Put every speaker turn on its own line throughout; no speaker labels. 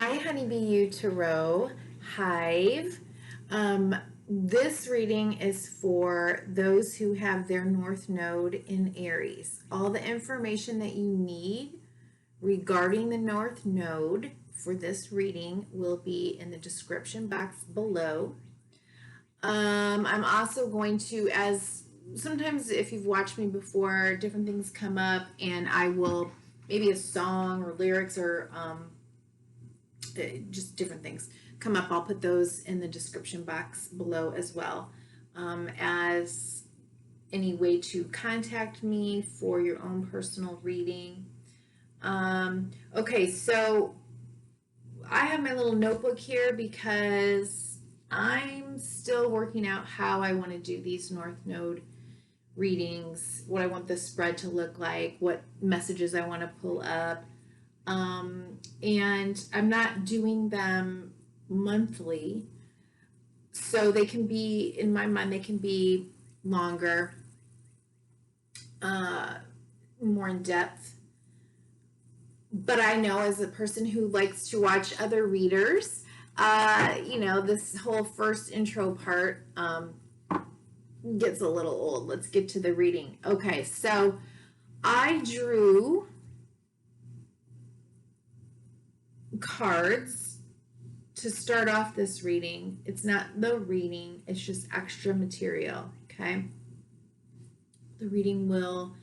Hi, Honeybee U Tarot Hive. This reading is for those who have their North Node in Aries. All the information that you need regarding the North Node for this reading will be in the description box below. I'm also going to, as sometimes if you've watched me before, different things come up and I will, maybe a song or lyrics or just different things come up. I'll put those in the description box below as well, as any way to contact me for your own personal reading. Okay, so I have my little notebook here because I'm still working out how I want to do these North Node readings, what I want the spread to look like, what messages I want to pull up. And I'm not doing them monthly, so they can be, in my mind, they can be longer, more in depth. But I know, as a person who likes to watch other readers, this whole first intro part gets a little old. Let's get to the reading. Okay, so I drew cards to start off this reading. It's not the reading, it's just extra material, okay? The reading will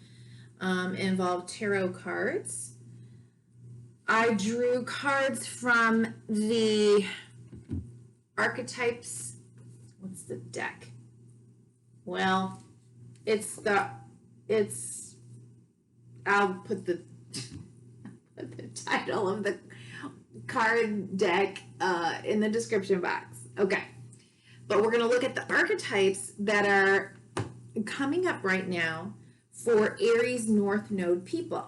involve tarot cards. I drew cards from the archetypes. What's the deck? Well, I'll put the title of the card deck in the description box. Okay, but we're going to look at the archetypes that are coming up right now for Aries North Node people.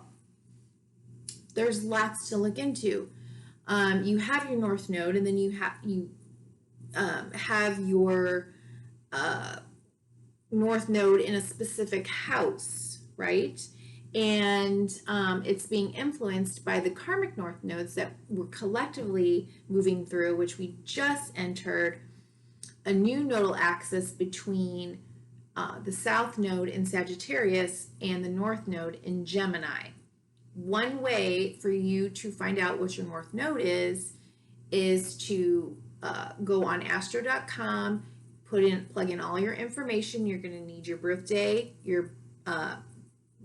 There's lots to look into. You have your North Node, and then you have your North Node in a specific house, right? And it's being influenced by the karmic North Nodes that we're collectively moving through, which we just entered a new nodal axis between the South Node in Sagittarius and the North Node in Gemini. One way for you to find out what your North Node is to go on astro.com, plug in all your information. You're going to need your birthday, your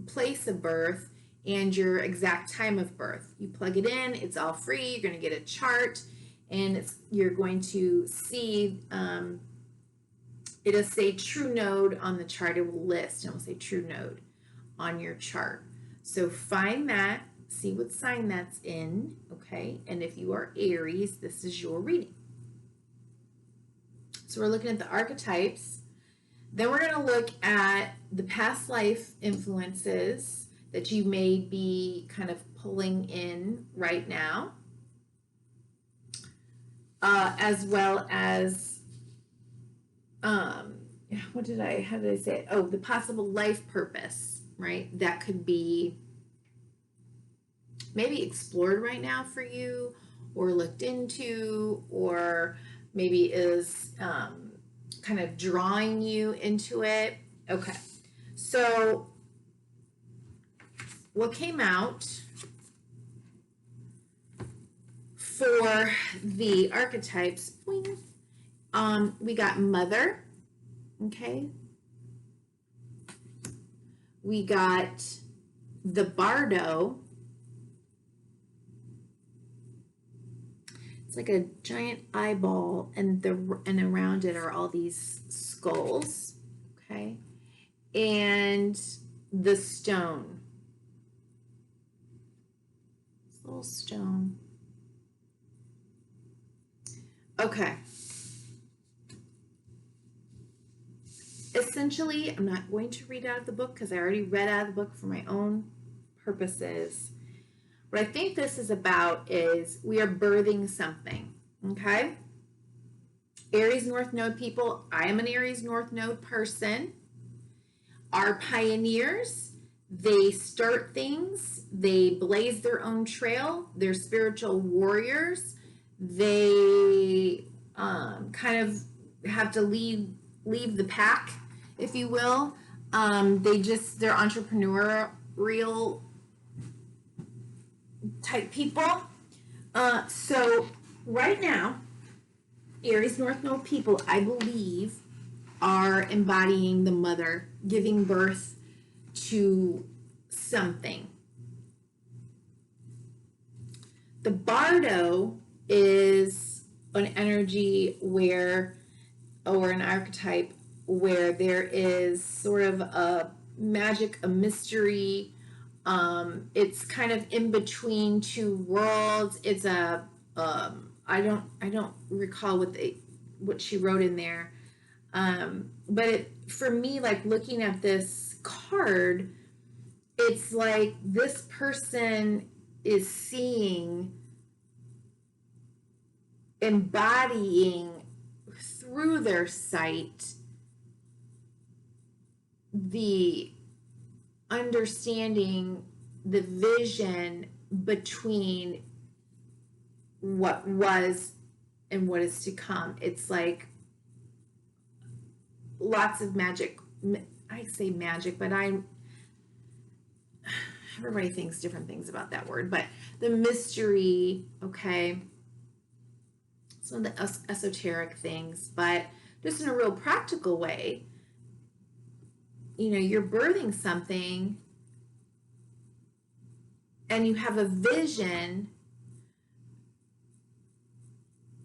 place of birth, and your exact time of birth. You plug it in, it's all free. You're going to get a chart, and you're going to see it'll say true node on the chart. It will list, and it will say true node on your chart. So find that, see what sign that's in, okay? And if you are Aries, this is your reading. So we're looking at the archetypes. Then we're going to look at the past life influences that you may be kind of pulling in right now, as well as, how did I say it? Oh, the possible life purpose, right? That could be maybe explored right now for you, or looked into, or maybe is kind of drawing you into it. Okay, so what came out for the archetypes, we got mother, okay? We got the bardo. It's like a giant eyeball, and around it are all these skulls, okay? And the stone. This little stone. Okay. Essentially, I'm not going to read out of the book because I already read out of the book for my own purposes. What I think this is about is we are birthing something, okay? Aries North Node people, I am an Aries North Node person. Are pioneers. They start things. They blaze their own trail. They're spiritual warriors. They kind of have to leave the pack, if you will. They're entrepreneurial type people. So right now, Aries North Node people, I believe, are embodying the mother, giving birth to something. The Bardo is an energy where, or an archetype where there is sort of a magic, a mystery. It's kind of in between two worlds. It's a I don't recall what she wrote in there. But for me, like looking at this card, it's like this person is seeing, embodying through their sight the understanding, the vision between what was and what is to come. It's like lots of magic. I say magic, but everybody thinks different things about that word, but the mystery, okay, some of the esoteric things, but just in a real practical way, you're birthing something and you have a vision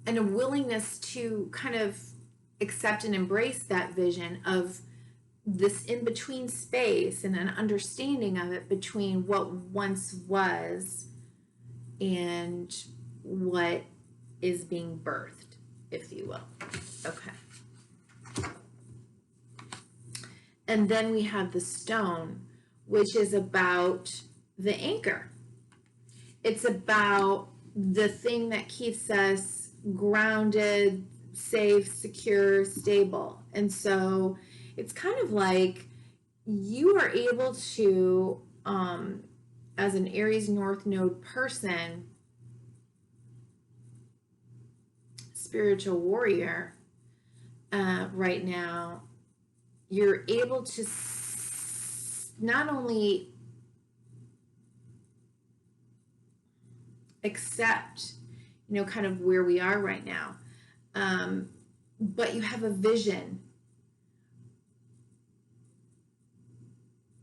and a willingness to kind of accept and embrace that vision of this in-between space and an understanding of it between what once was and what is being birthed, if you will. Okay. And then we have the stone, which is about the anchor. It's about the thing that keeps us grounded, safe, secure, stable. And so it's kind of like you are able to, as an Aries North Node person, spiritual warrior, right now, you're able to not only accept, kind of where we are right now, but you have a vision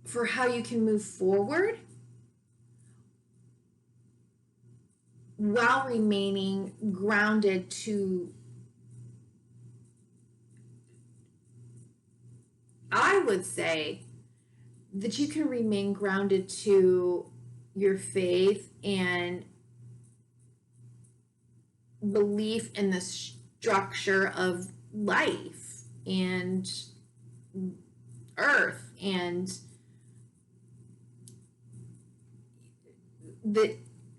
for how you can move forward while remaining grounded to, I would say that you can remain grounded to your faith and belief in the structure of life and earth and that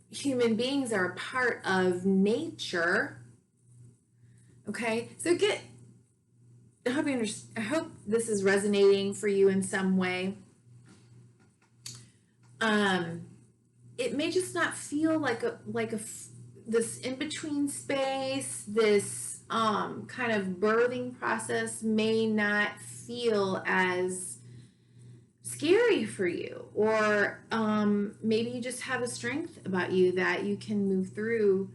human beings are a part of nature. Okay, so I hope this is resonating for you in some way. It may just not feel like this in-between space, this kind of birthing process may not feel as scary for you, or maybe you just have a strength about you that you can move through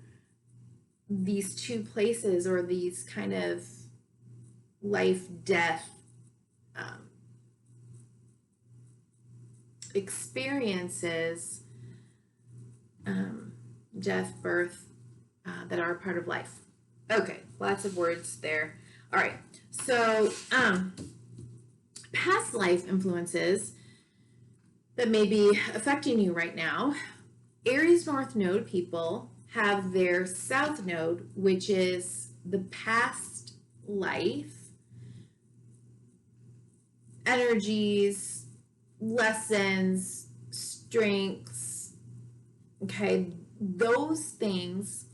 these two places or these kind of life death experiences, death, birth, that are a part of life. Okay, lots of words there. All right, so past life influences that may be affecting you right now. Aries North Node people have their South Node, which is the past life energies, lessons, strengths, okay, those things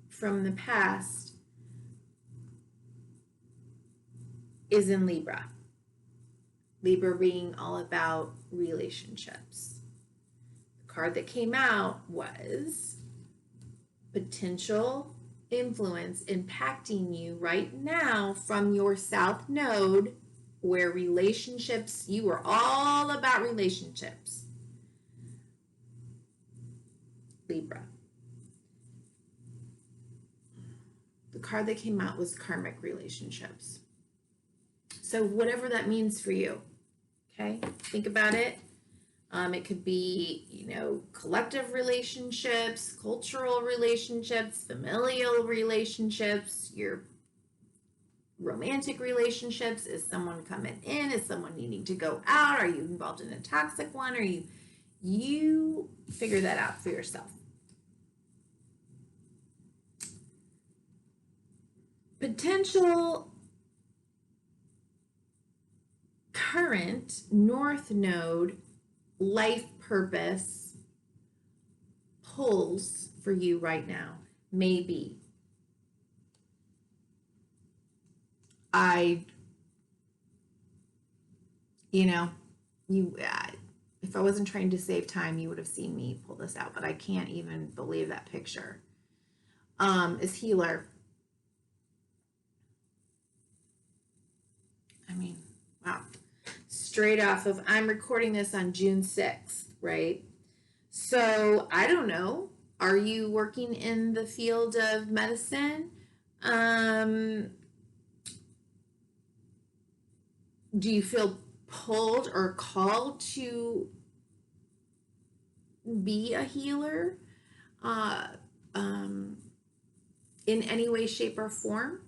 from the past is in Libra. Libra being all about relationships. The card that came out was potential influence impacting you right now from your South Node, where relationships, you are all about relationships. Libra. The card that came out was karmic relationships. So whatever that means for you, okay? Think about it. It could be, collective relationships, cultural relationships, familial relationships, your romantic relationships. Is someone coming in? Is someone needing to go out? Are you involved in a toxic one? Are you figure that out for yourself. Potential current North Node life purpose pulls for you right now. Maybe if I wasn't trying to save time, you would have seen me pull this out, but I can't even believe that picture. Is healer. I mean, wow. Straight off of, I'm recording this on June 6th, right? So I don't know. Are you working in the field of medicine? Do you feel pulled or called to be a healer in any way, shape, or form?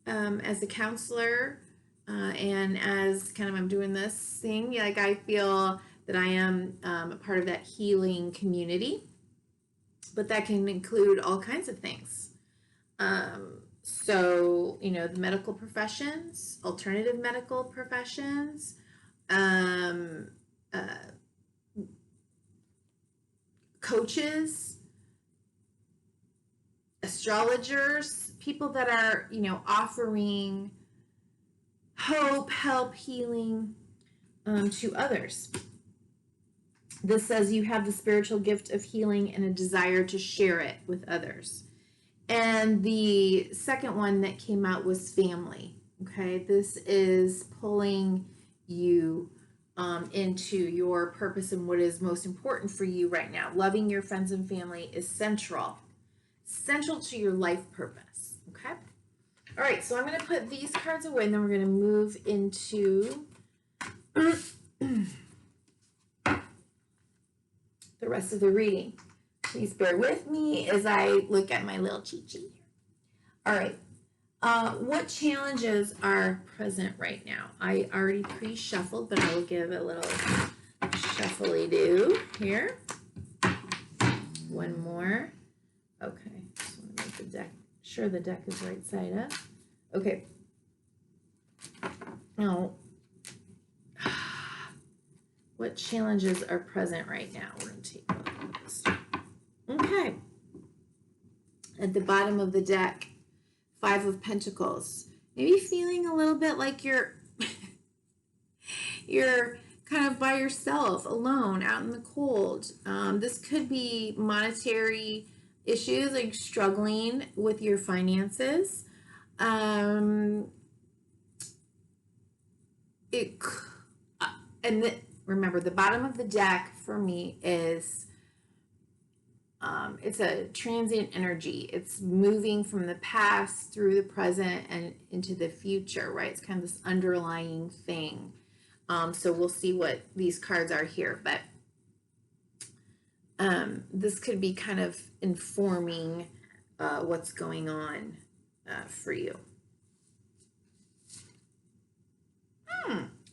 As a counselor, and as kind of I'm doing this thing, like I feel that I am a part of that healing community, but that can include all kinds of things. So, the medical professions, alternative medical professions, coaches, astrologers, people that are, offering hope, help, healing to others. This says you have the spiritual gift of healing and a desire to share it with others. And the second one that came out was family. Okay, this is pulling you into your purpose and what is most important for you right now. Loving your friends and family is central to your life purpose. Okay. All right, so I'm going to put these cards away, and then we're going to move into the rest of the reading. Please bear with me as I look at my little cheat sheet here. All right, what challenges are present right now? I already pre-shuffled, but I will give a little shuffly-do here. One more. Okay, just want to make the deck sure the deck is right side up. Okay. Now, what challenges are present right now? We're going to take a look at this. Okay. At the bottom of the deck, 5 of Pentacles. Maybe feeling a little bit like you're kind of by yourself, alone, out in the cold. This could be monetary issues, like struggling with your finances. Remember, the bottom of the deck for me is it's a transient energy. It's moving from the past through the present and into the future, right? It's kind of this underlying thing. So we'll see what these cards are here, but this could be kind of informing what's going on for you.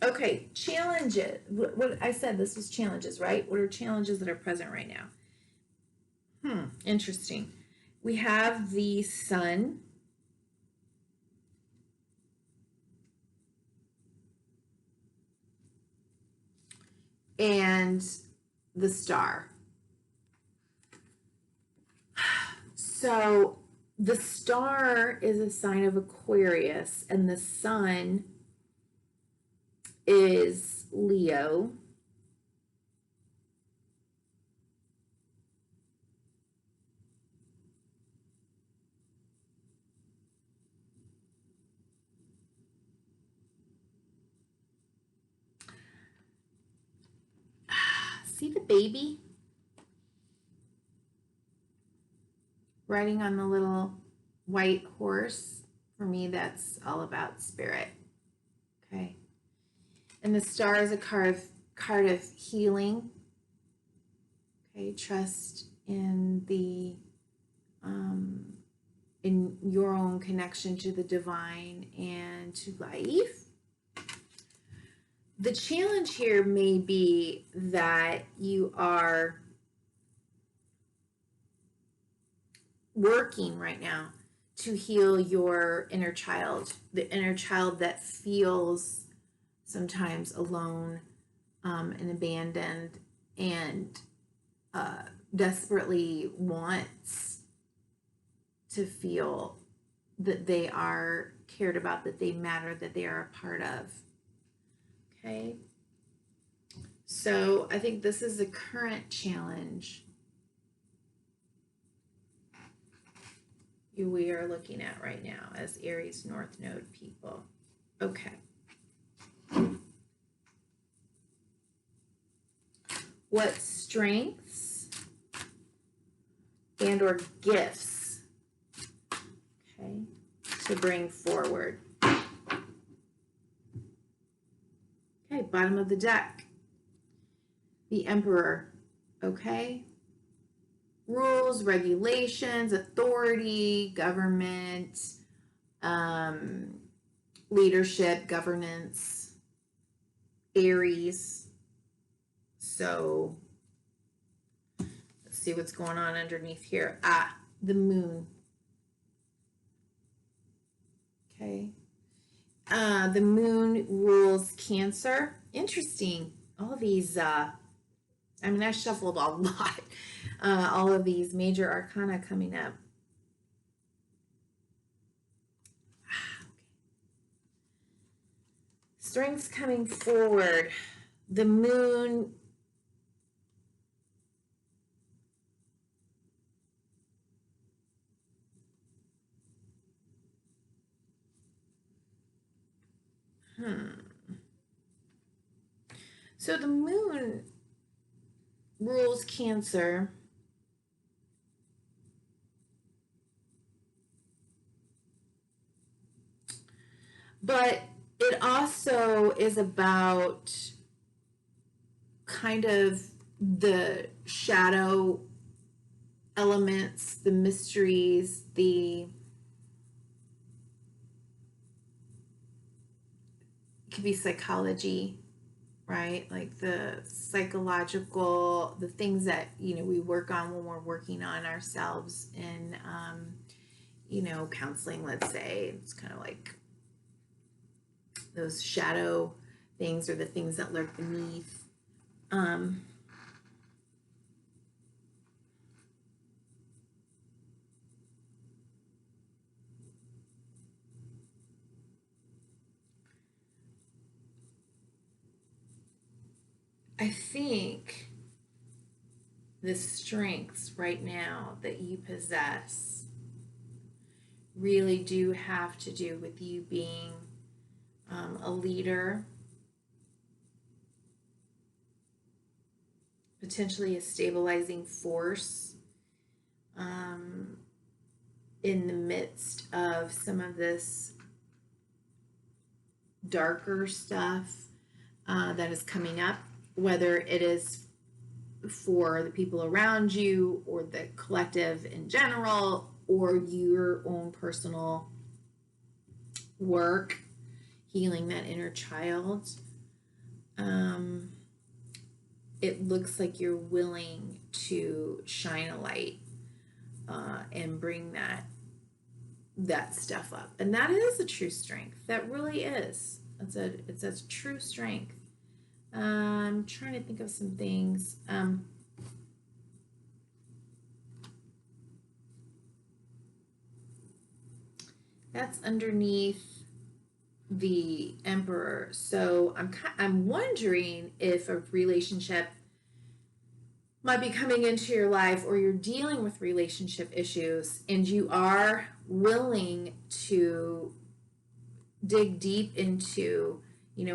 Okay, challenges. What I said, this was challenges, right? What are challenges that are present right now? Interesting. We have the sun. And the star. So the star is a sign of Aquarius, and the sun is Leo. See the baby riding on the little white horse? For me, that's all about spirit. Okay. And the star is a card of healing. Okay, trust in the in your own connection to the divine and to life. The challenge here may be that you are working right now to heal your inner child, the inner child that feels sometimes alone and abandoned and desperately wants to feel that they are cared about, that they matter, that they are a part of. Okay? So I think this is the current challenge we are looking at right now as Aries North Node people. Okay. What strengths and or gifts, okay, to bring forward? Okay, bottom of the deck. The Emperor, okay? Rules, regulations, authority, government, leadership, governance, Aries. So let's see what's going on underneath here. The moon. Okay. The moon rules Cancer. Interesting. All these, I shuffled a lot. All of these major arcana coming up. Strengths coming forward. The moon. So the moon rules Cancer. But it also is about kind of the shadow elements, the mysteries, it could be psychology, right? Like the psychological, the things that, we work on when we're working on ourselves in, counseling, let's say. It's kind of like those shadow things or the things that lurk beneath. I think the strengths right now that you possess really do have to do with you being a leader, potentially a stabilizing force in the midst of some of this darker stuff that is coming up, whether it is for the people around you or the collective in general or your own personal work, healing that inner child. It looks like you're willing to shine a light and bring that stuff up. And that is a true strength. That really is. It's a true strength. I'm trying to think of some things. That's underneath the Emperor. So I'm wondering if a relationship might be coming into your life, or you're dealing with relationship issues, and you are willing to dig deep into,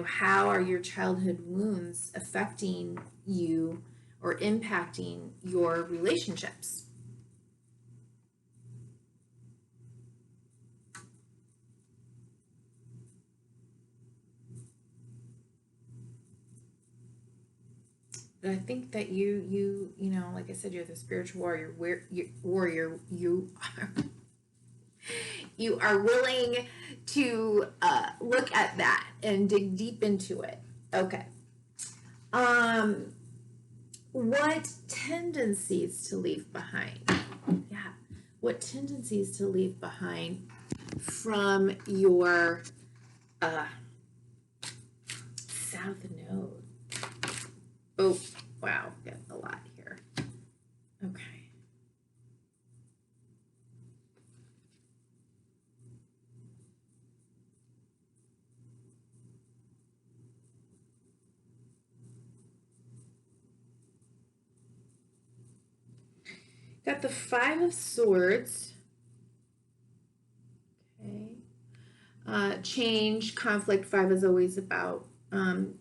how are your childhood wounds affecting you or impacting your relationships. But I think that you know, like I said, you're the spiritual warrior. You are you are willing to look at that and dig deep into it. Okay. What tendencies to leave behind? Yeah. What tendencies to leave behind from your South Node? Oh, wow, got a lot here. Okay. Got the Five of Swords. Okay. Change, conflict. Five is always about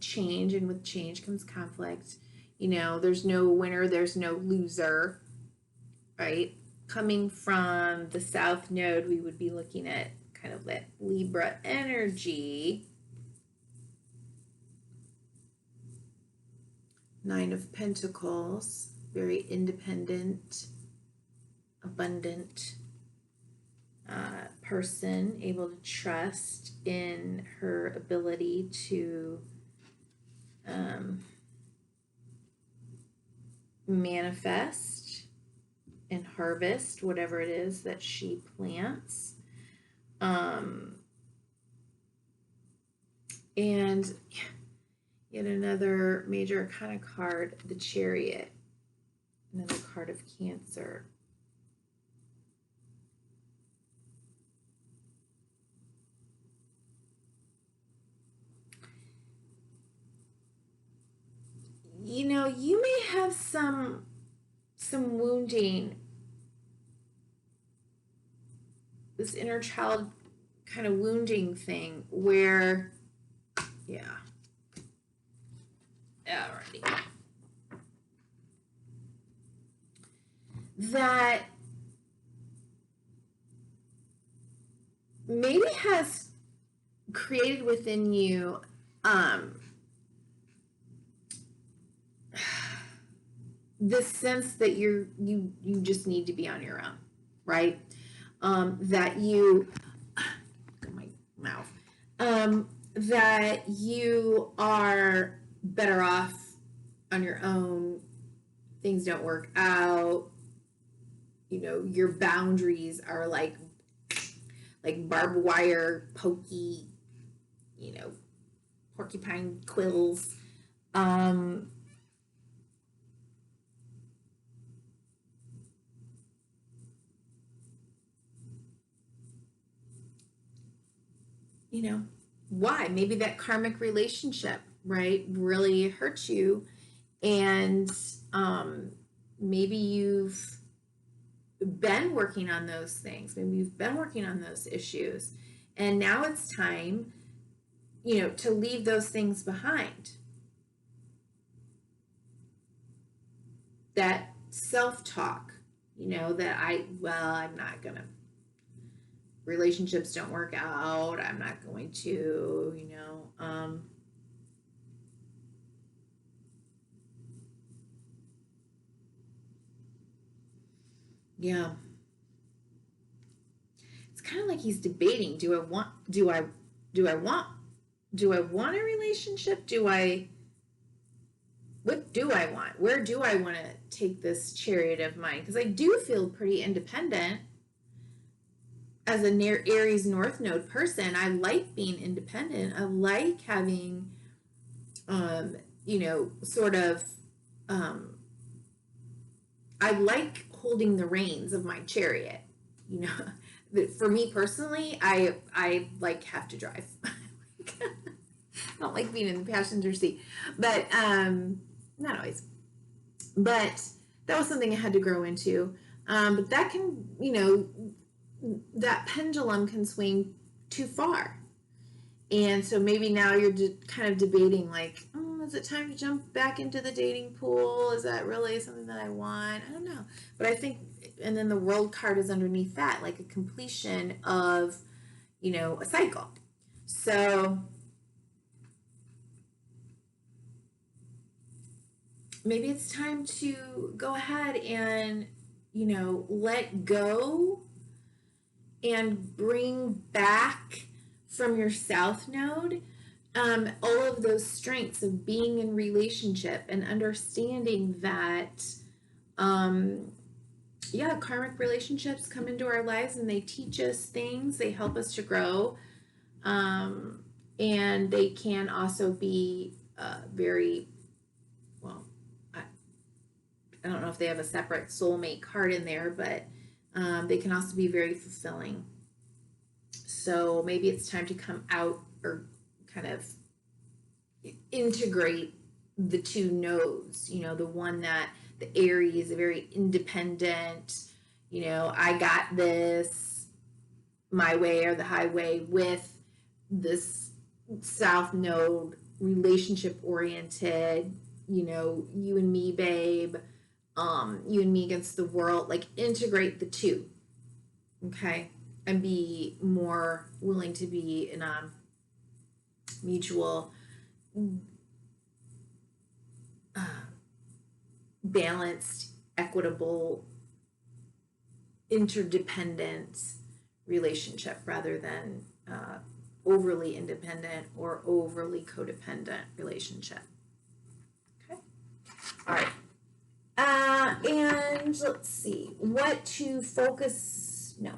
change, and with change comes conflict. You know, there's no winner, there's no loser, right? Coming from the South Node, we would be looking at kind of that Libra energy. Nine of Pentacles, very independent, abundant person, able to trust in her ability to manifest and harvest whatever it is that she plants. And yet another major arcana card, the Chariot, another card of Cancer. You know, you may have some wounding, this inner child kind of wounding thing where, yeah. Alrighty. That maybe has created within you this sense that you just need to be on your own, right? That you, my mouth, that you are better off on your own. Things don't work out. You know, your boundaries are like barbed wire, pokey, you know, porcupine quills. You know, why? Maybe that karmic relationship, right, really hurt you, and maybe you've been working on those things. Maybe you've been working on those issues, and now it's time, you know, to leave those things behind. That self-talk, you know, that I'm not gonna, relationships don't work out, I'm not going to, you know, yeah. It's kind of like he's debating, do I want a relationship? What do I want? Where do I want to take this Chariot of mine? Because I do feel pretty independent as an Aries North Node person. I like being independent. I like having, you know, sort of, I like holding the reins of my chariot. You know, for me personally, I like have to drive. I don't like being in the passenger seat, but not always. But that was something I had to grow into. But that can, you know, that pendulum can swing too far. And so maybe now you're kind of debating like, is it time to jump back into the dating pool? Is that really something that I want? I don't know. But I think, and then the world card is underneath that, like a completion of, a cycle. So maybe it's time to go ahead and, let go and bring back from your South Node all of those strengths of being in relationship and understanding that, karmic relationships come into our lives and they teach us things, they help us to grow, and they can also be very, well, I don't know if they have a separate soulmate card in there, but they can also be very fulfilling. So maybe it's time to come out or kind of integrate the two nodes, the one that the Aries is very independent, I got this, my way or the highway, with this South Node relationship oriented, you and me, babe, you and me against the world, like integrate the two, okay, and be more willing to be in a mutual balanced, equitable, interdependent relationship rather than overly independent or overly codependent relationship. Okay. All right. And let's see, what to focus, no.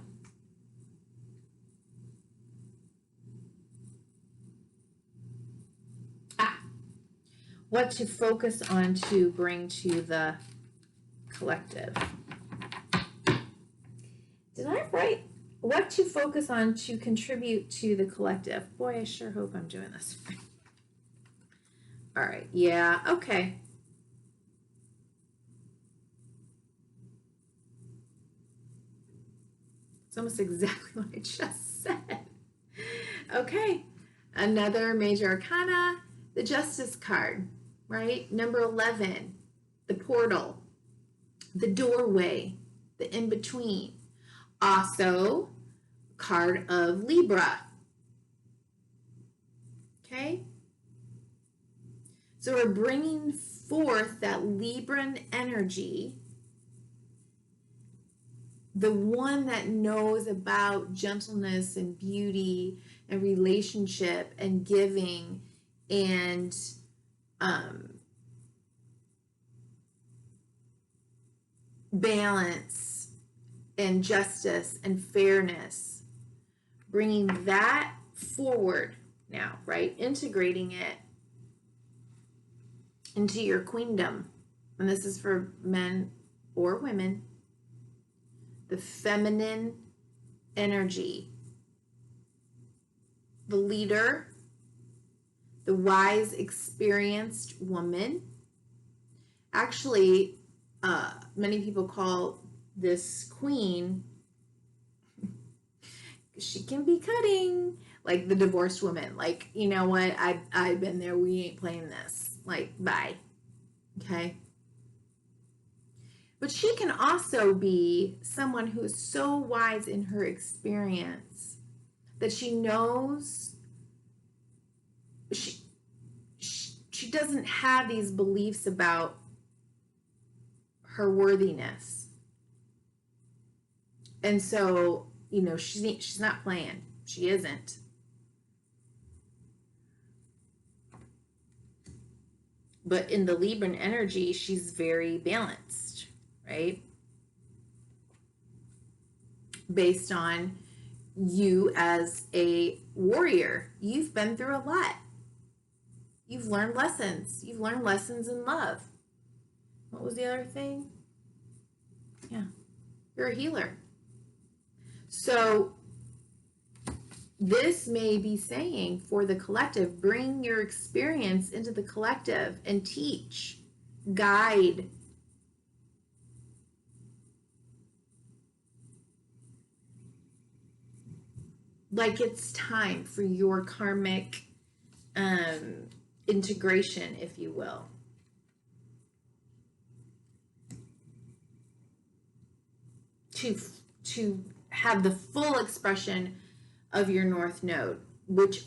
What to focus on to bring to the collective. Did I write what to focus on to contribute to the collective? Boy, I sure hope I'm doing this right. All right, yeah, okay. It's almost exactly what I just said. Okay, another major arcana, the Justice card, right? Number 11, the portal, the doorway, the in-between. Also, card of Libra. Okay? So we're bringing forth that Libran energy, the one that knows about gentleness and beauty and relationship and giving and balance and justice and fairness, bringing that forward now, right? Integrating it into your queendom. And this is for men or women. The feminine energy, the leader, the wise, experienced woman. Actually, many people call this queen, she can be cutting, like the divorced woman. Like, you know what? I've been there. We ain't playing this. Like, bye. Okay. But she can also be someone who is so wise in her experience that she knows she doesn't have these beliefs about her worthiness. And so, she's not playing. She isn't. But in the Libran energy, she's very balanced, right? Based on you as a warrior. You've been through a lot. You've learned lessons. You've learned lessons in love. What was the other thing? Yeah. You're a healer. So this may be saying for the collective, bring your experience into the collective and teach, guide. Like it's time for your karmic integration, if you will. To have the full expression of your North Node, which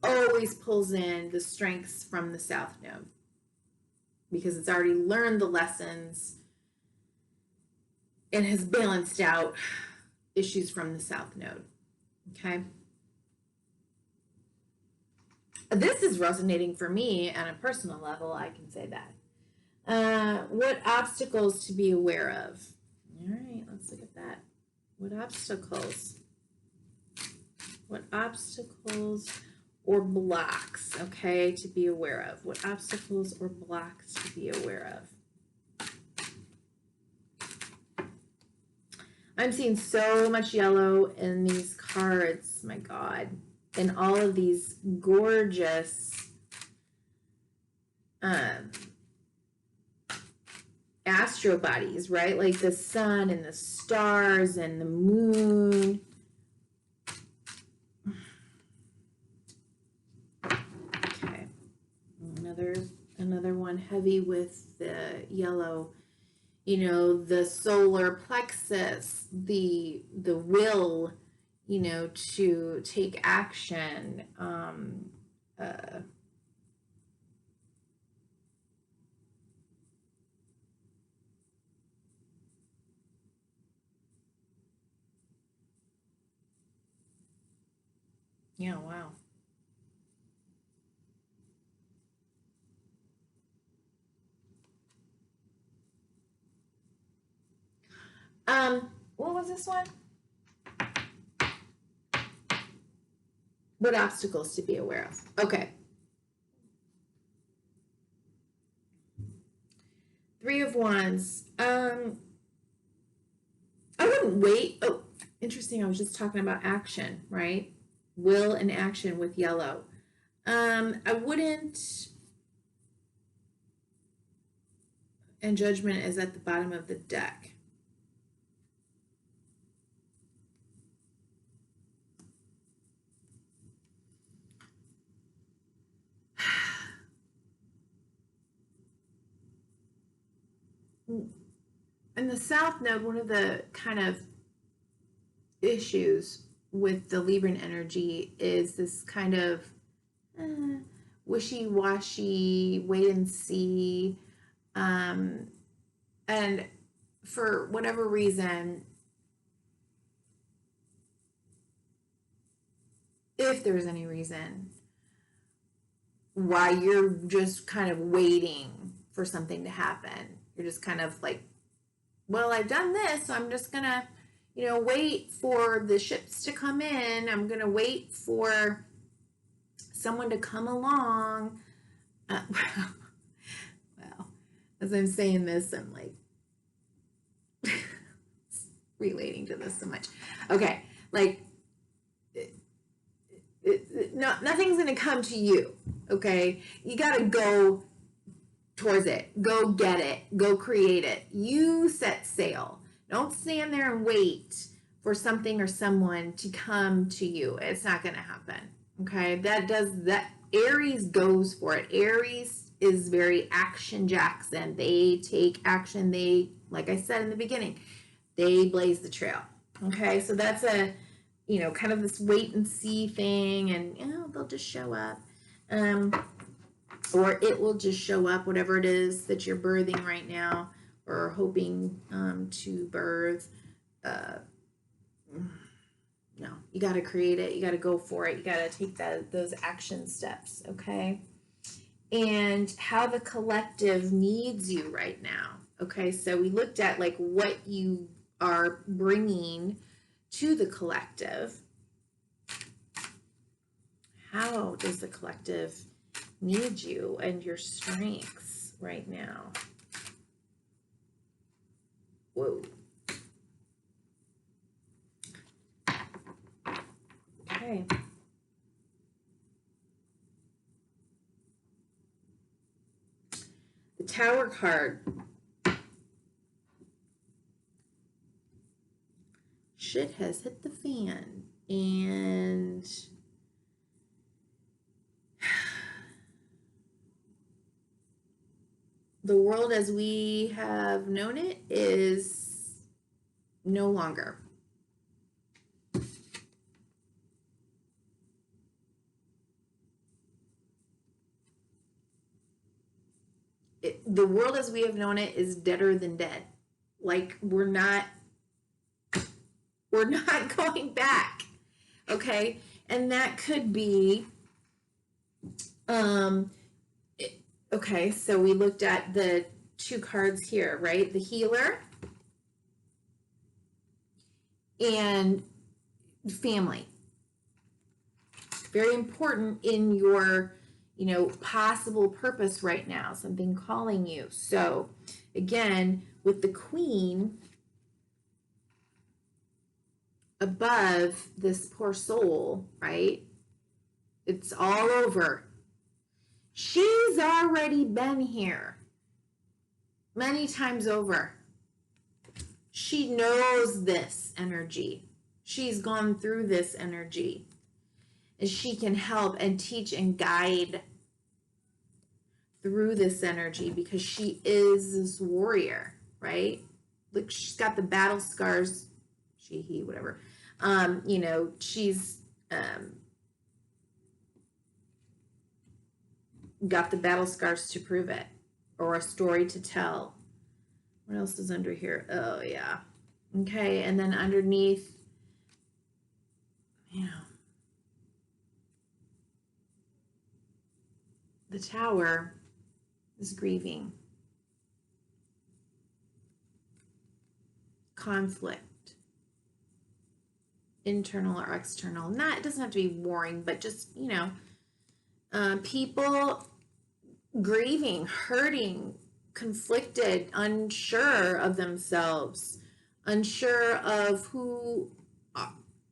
always pulls in the strengths from the South Node because it's already learned the lessons and has balanced out issues from the South Node. Okay. This is resonating for me on a personal level, I can say that. What obstacles to be aware of? All right, let's look at that. What obstacles? What obstacles or blocks, okay, to be aware of? What obstacles or blocks to be aware of? I'm seeing so much yellow in these cards, my God. And all of these gorgeous astro bodies, right? Like the sun and the stars and the moon. Okay. Another one heavy with the yellow. You know, the solar plexus, the will, you know, to take action. Yeah, wow. What was this one? What obstacles to be aware of? Okay. 3 of Wands. I wouldn't wait. Oh, interesting. I was just talking about action, right? Will and action with yellow. I wouldn't, and Judgment is at the bottom of the deck. In the South Node, one of the kind of issues with the Libran energy is this kind of wishy-washy, wait and see, and for whatever reason, if there's any reason why you're just kind of waiting for something to happen, you're just kind of like, well, I've done this, so I'm just gonna, you know, wait for the ships to come in. I'm gonna wait for someone to come along. Well, as I'm saying this, I'm like relating to this so much. Okay, like nothing's gonna come to you. Okay, you gotta go towards it. Go get it. Go create it. You set sail. Don't stand there and wait for something or someone to come to you. It's not going to happen. Okay? That Aries goes for it. Aries is very action Jackson. They take action. They, like I said in the beginning, they blaze the trail. Okay? So that's a, you know, kind of this wait and see thing, and you know, they'll just show up. Or it will just show up, whatever it is that you're birthing right now or hoping to birth. No, you got to create it. You got to go for it. You got to take those action steps, okay? And how the collective needs you right now, okay? So we looked at like what you are bringing to the collective. How does the collective need you and your strengths right now? Whoa. Okay. The Tower card. Shit has hit the fan, and The world as we have known it is no longer. The world as we have known it is deader than dead. Like we're not going back. Okay? And that could be okay, so we looked at the two cards here, right? The healer and family. Very important in your, possible purpose right now, something calling you. So again, with the queen above this poor soul, right? It's all over. She's already been here many times over. She knows this energy. She's gone through this energy. And she can help and teach and guide through this energy because she is this warrior, right? Look, she's got the battle scars. She, he, whatever. She's got the battle scars to prove it, or a story to tell. What else is under here? Oh, yeah. Okay, and then underneath, the tower is grieving. Conflict. Internal or external. Not, it doesn't have to be warring, but just, people grieving, hurting, conflicted, unsure of themselves, unsure of who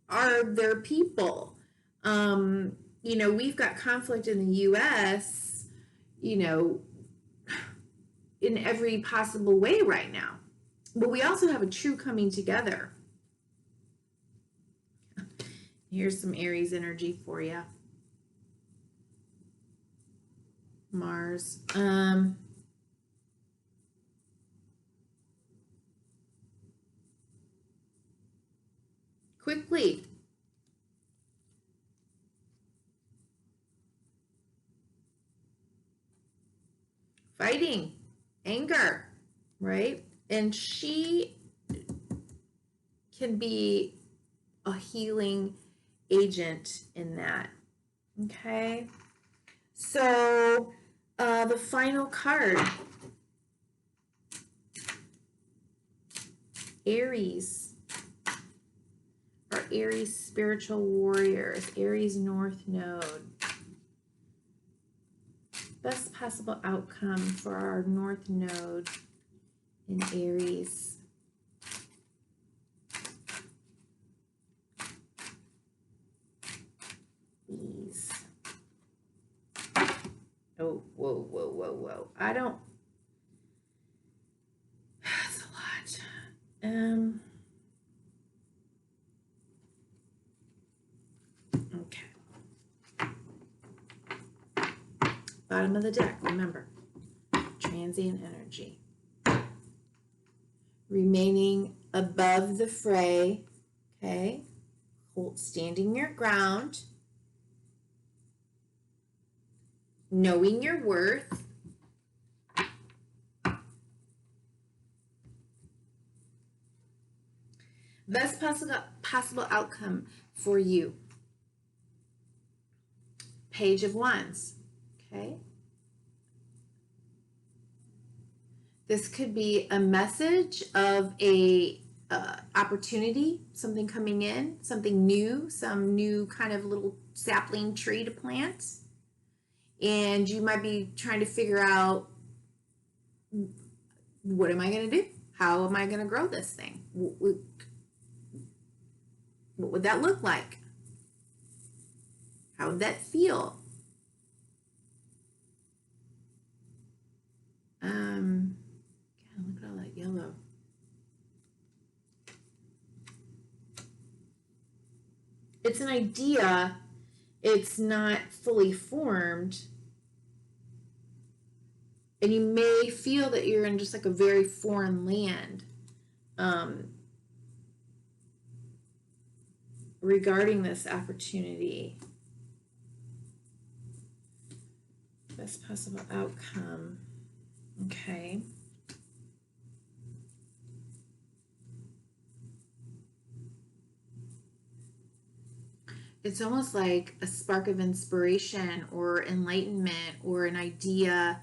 are their people. We've got conflict in the U.S., in every possible way right now. But we also have a true coming together. Here's some Aries energy for you. Mars. Quickly. Fighting. Anger. Right? And she can be a healing agent in that. Okay? So, the final card. Aries. Our Aries spiritual warriors. Aries North Node. Best possible outcome for our North Node in Aries. Ease. Oh, whoa. I don't. That's a lot. Okay. Bottom of the deck, remember. Transient energy. Remaining above the fray. Okay. Standing your ground. Knowing your worth. Best possible outcome for you. Page of Wands. Okay. This could be a message of a opportunity, something coming in, something new, some new kind of little sapling tree to plant. And you might be trying to figure out, what am I going to do? How am I going to grow this thing? What would that look like? How would that feel? God, look at all that yellow. It's an idea. It's not fully formed. And you may feel that you're in just like a very foreign land regarding this opportunity. Best possible outcome. Okay. It's almost like a spark of inspiration or enlightenment or an idea,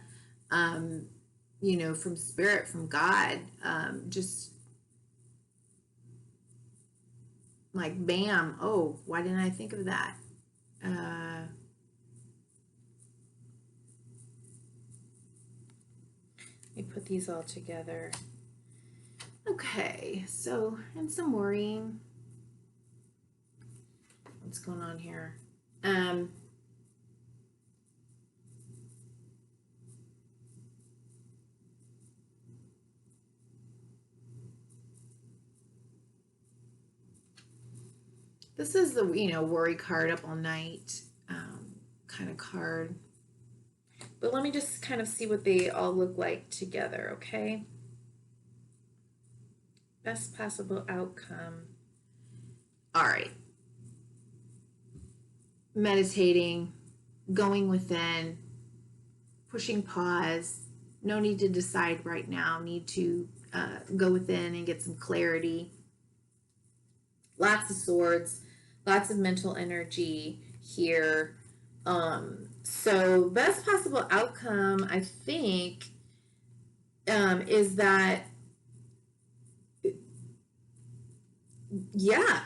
you know, from spirit, from God, just like bam, oh, why didn't I think of that? Let me put these all together. Okay, so, and some worrying. What's going on here? This is the, you know, worry card, up all night kind of card. But let me just kind of see what they all look like together, okay? Best possible outcome. All right. Meditating, going within, pushing pause. No need to decide right now. Need to go within and get some clarity. Lots of swords, lots of mental energy here. So best possible outcome, I think, is that, yeah,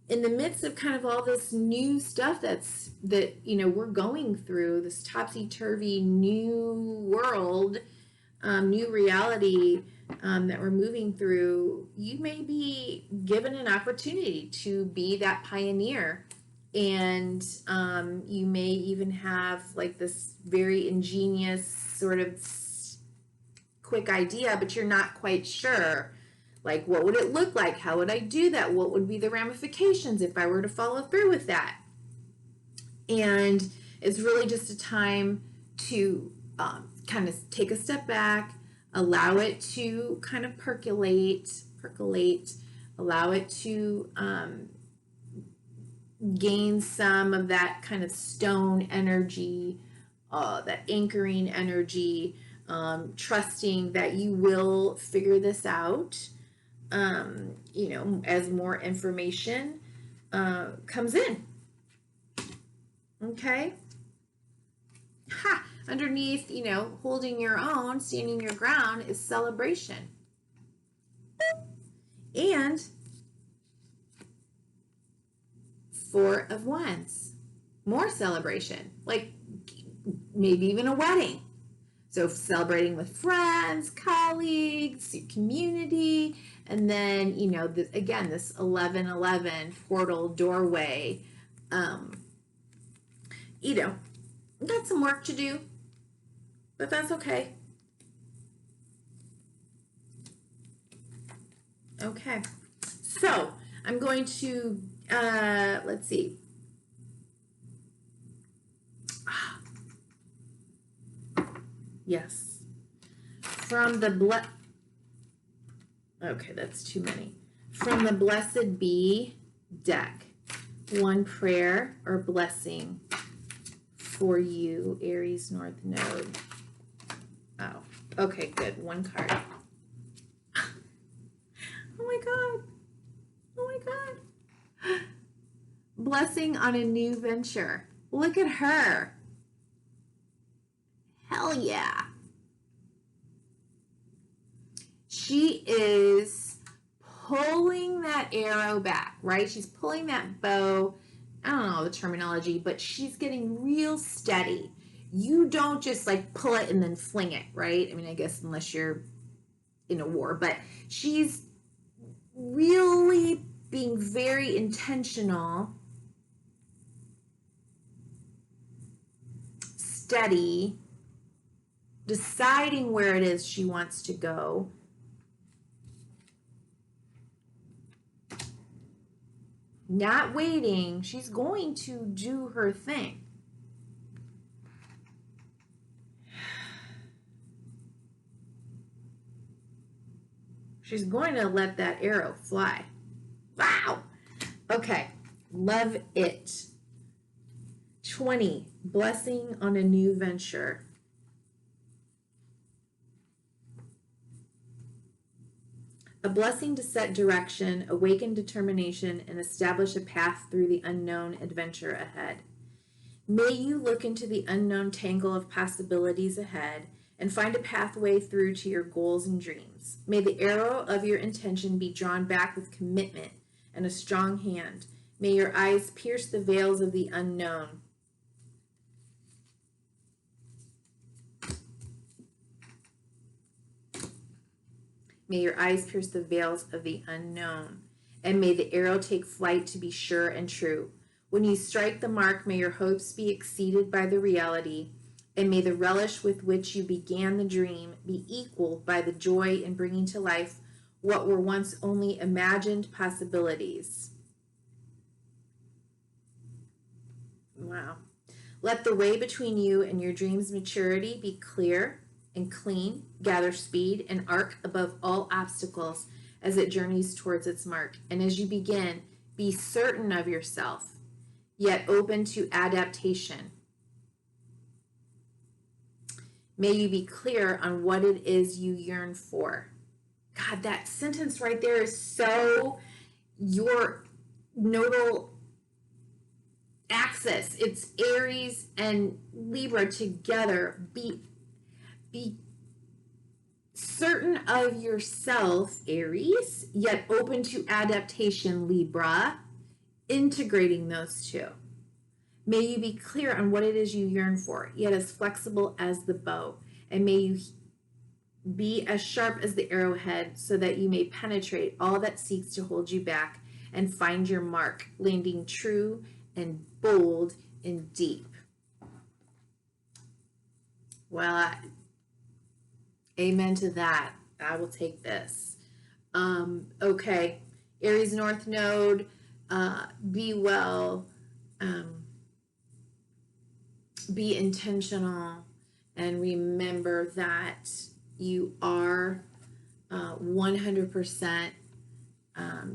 in the midst of kind of all this new stuff that you know we're going through, this topsy-turvy new world, new reality that we're moving through, you may be given an opportunity to be that pioneer. And you may even have like this very ingenious sort of quick idea, but you're not quite sure. Like, what would it look like? How would I do that? What would be the ramifications if I were to follow through with that? And it's really just a time to kind of take a step back, allow it to kind of percolate, allow it to gain some of that kind of stone energy, that anchoring energy, trusting that you will figure this out, you know, as more information comes in. Okay? Ha! Underneath, you know, holding your own, standing your ground is celebration. And Four of Wands, more celebration, like maybe even a wedding. So celebrating with friends, colleagues, your community, and then, you know, again, this 1111 portal doorway. You know, got some work to do, but that's okay. Okay, so I'm going to, let's see. Yes. From the okay, that's too many. From the Blessed Be deck, one prayer or blessing for you, Aries North Node. Oh, okay, good. One card. Oh my God. Oh my God. Blessing on a new venture. Look at her. Hell yeah. She is pulling that arrow back, right? She's pulling that bow. I don't know the terminology, but she's getting real steady. You don't just like pull it and then fling it, right? I mean, I guess unless you're in a war, but she's really being very intentional, steady, deciding where it is she wants to go. Not waiting. She's going to do her thing. She's going to let that arrow fly. Wow. Okay. Love it. 20. Blessing on a new venture. A blessing to set direction, awaken determination, and establish a path through the unknown adventure ahead. May you look into the unknown tangle of possibilities ahead and find a pathway through to your goals and dreams. May the arrow of your intention be drawn back with commitment and a strong hand. May your eyes pierce the veils of the unknown. May your eyes pierce the veils of the unknown. And may the arrow take flight to be sure and true. When you strike the mark, may your hopes be exceeded by the reality, and may the relish with which you began the dream be equaled by the joy in bringing to life what were once only imagined possibilities. Wow. Let the way between you and your dream's maturity be clear and clean, gather speed and arc above all obstacles as it journeys towards its mark. And as you begin, be certain of yourself, yet open to adaptation. May you be clear on what it is you yearn for. God, that sentence right there is so your nodal axis. It's Aries and Libra together. Be certain of yourself, Aries, yet open to adaptation, Libra, integrating those two. May you be clear on what it is you yearn for, yet as flexible as the bow. And may you be as sharp as the arrowhead so that you may penetrate all that seeks to hold you back and find your mark, landing true and bold and deep. Well, amen to that. I will take this. Okay. Aries North Node, be well, be intentional, and remember that you are 100%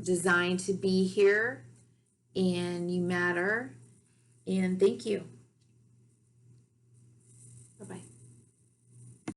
designed to be here, and you matter. And thank you.